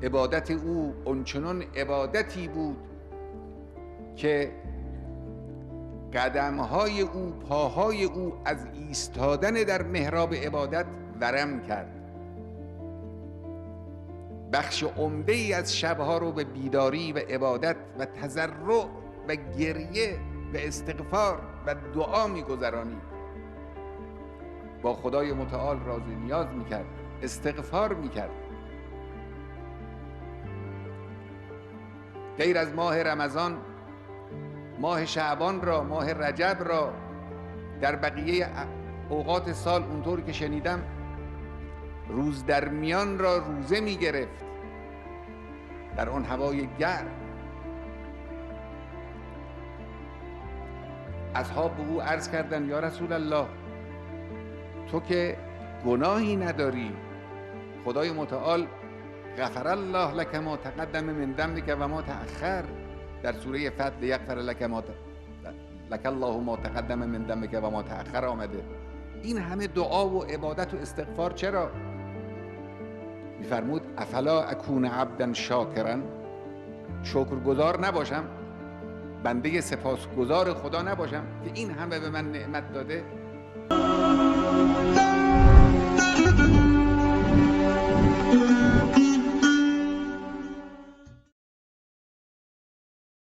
عبادت او اونچنان عبادتی بود که قدمهای او، پاهای او از ایستادن در محراب عبادت ورم کرد. بخش عمده ای از شبها رو به بیداری و عبادت و تضرع و گریه و استغفار و دعا می‌گذرانید. با خدای متعال راز نیاز می‌کرد، استغفار می‌کرد. غیر از ماه رمضان، ماه شعبان را، ماه رجب را، در بقیه اوقات سال اونطور که شنیدم روز در میان را روزه می گرفت در آن هوای گرم. اصحاب به او عرض کردند یا رسول الله، تو که گناهی نداری، خدای متعال غفر الله لک ما تقدم من ذنبک و ما تأخر، در سوره فتح یغفر لک الله ما تقدم من ذنبک و ما تأخر آمده. این همه دعا و عبادت و استغفار چرا؟ میفرمود افلا اکون عبدا شاکرا، شکرگزار نباشم، بنده سپاسگزار خدا نباشم که این همه به من نعمت داده؟